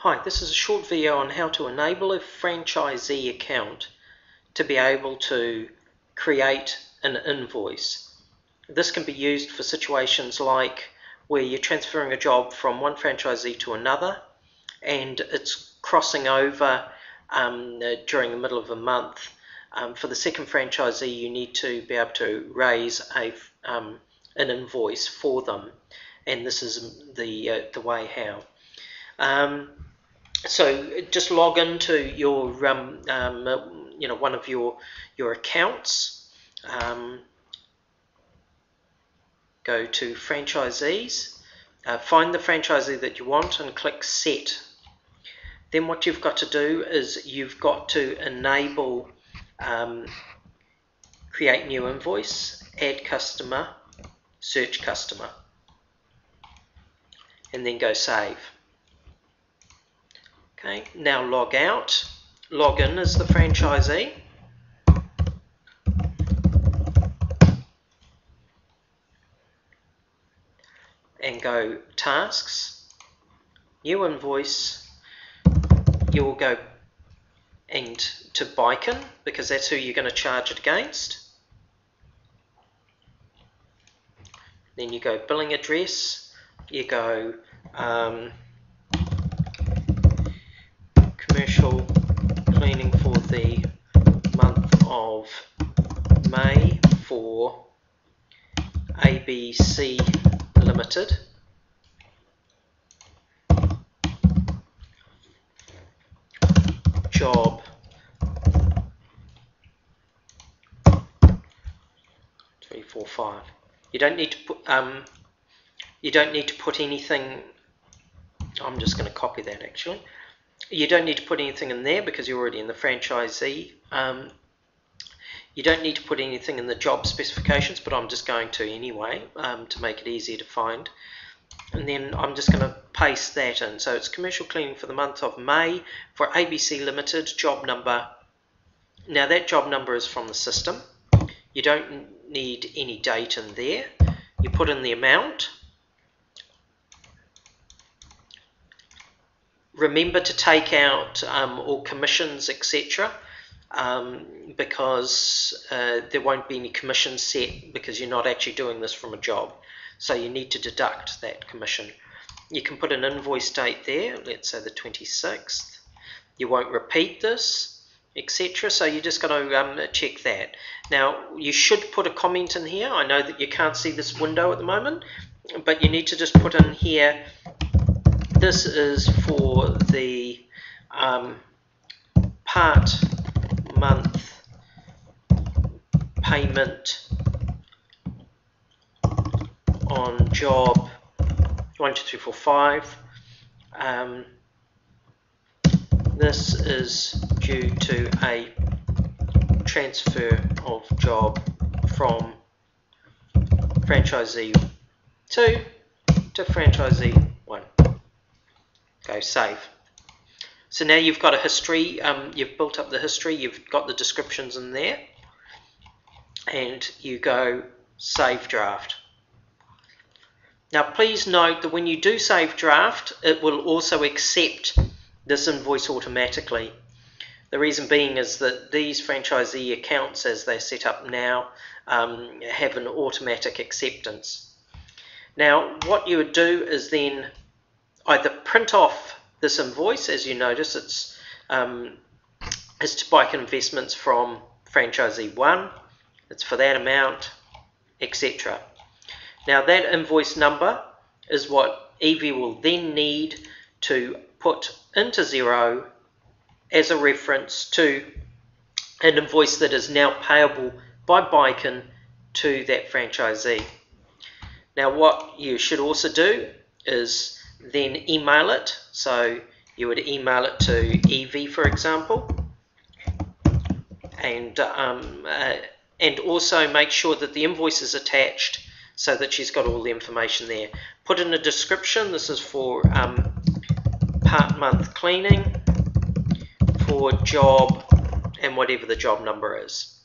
Hi, this is a short video on how to enable a franchisee account to be able to create an invoice. This can be used for situations like where you're transferring a job from one franchisee to another and it's crossing over during the middle of a month. For the second franchisee, you need to be able to raise an invoice for them, and this is the way how. So just log into your one of your accounts. Go to franchisees, find the franchisee that you want and click set. Then what you've got to do is you've got to enable create new invoice, add customer, search customer, and then go save. Okay, now log out, log in as the franchisee, and go tasks, new invoice. You will go and to Bicon because that's who you're going to charge it against. Then you go billing address, you go commercial cleaning for the month of May for ABC Limited. Job 345. You don't need to put anything. I'm just going to copy that actually. You don't need to put anything in there because you're already in the franchisee. You don't need to put anything in the job specifications, but I'm just going to anyway to make it easier to find. And then I'm just going to paste that in. So it's commercial cleaning for the month of May for ABC Limited, job number. Now that job number is from the system. You don't need any date in there. You put in the amount. Remember to take out all commissions, etc. Because there won't be any commissions set because you're not actually doing this from a job. So you need to deduct that commission. You can put an invoice date there, let's say the 26th. You won't repeat this, etc. So you just got to check that. Now you should put a comment in here. I know that you can't see this window at the moment, but you need to just put in here, this is for the part month payment on job 1, 2, 3, 4, 5. This is due to a transfer of job from franchisee 2 to franchisee 1. Go save. So now you've got a history, you've built up the history, you've got the descriptions in there, and you go save draft. Now please note that when you do save draft, it will also accept this invoice automatically. The reason being is that these franchisee accounts, as they're set up now, have an automatic acceptance. Now what you would do is then either print off this invoice. As you notice, it's to Bicon Investments from franchisee 1. It's for that amount, etc. Now that invoice number is what Evie will then need to put into Xero as a reference to an invoice that is now payable by Bicon to that franchisee. Now what you should also do is then email it. So you would email it to Evie, for example, and also make sure that the invoice is attached so that she's got all the information there. Put in a description, this is for part month cleaning for job and whatever the job number is,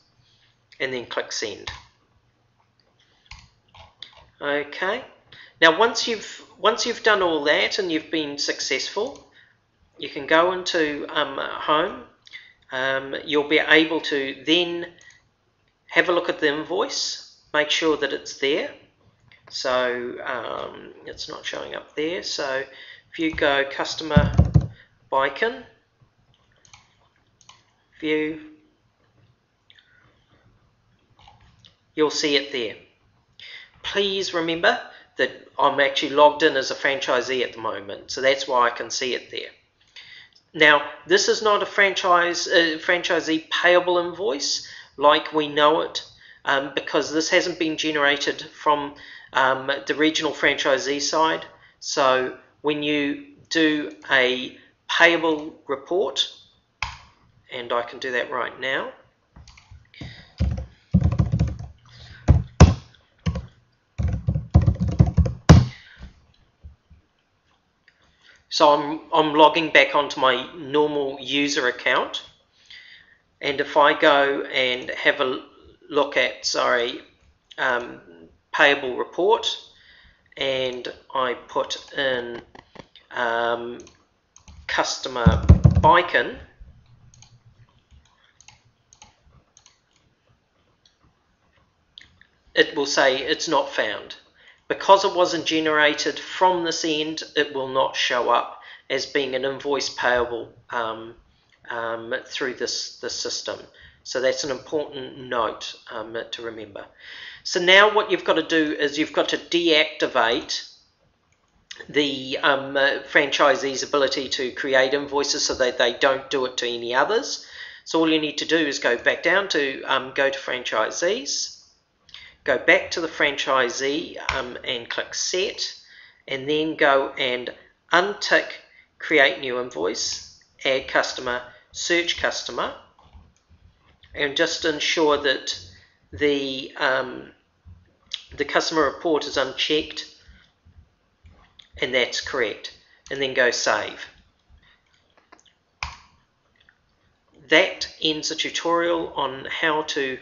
and then click send. Okay, now once you've done all that and you've been successful, you can go into home. You'll be able to then have a look at the invoice, make sure that it's there. So it's not showing up there. So if you go customer Bicon, view, you'll see it there. Please remember that I'm actually logged in as a franchisee at the moment, so that's why I can see it there. Now, this is not a franchisee payable invoice like we know it, because this hasn't been generated from the regional franchisee side. So when you do a payable report, and I can do that right now, so I'm logging back onto my normal user account, and if I go and have a look at, payable report, and I put in customer Bicon, it will say it's not found. Because it wasn't generated from this end, it will not show up as being an invoice payable through this system. So that's an important note to remember. So now what you've got to do is you've got to deactivate the franchisee's ability to create invoices so that they don't do it to any others. So all you need to do is go back down to go to franchisees, go back to the franchisee and click set, and then go and untick create new invoice, add customer, search customer, and just ensure that the customer report is unchecked, and that's correct, and then go save. That ends the tutorial on how to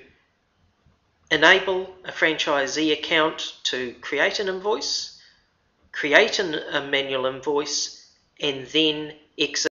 enable a franchisee account to create an invoice, create a manual invoice, and then exit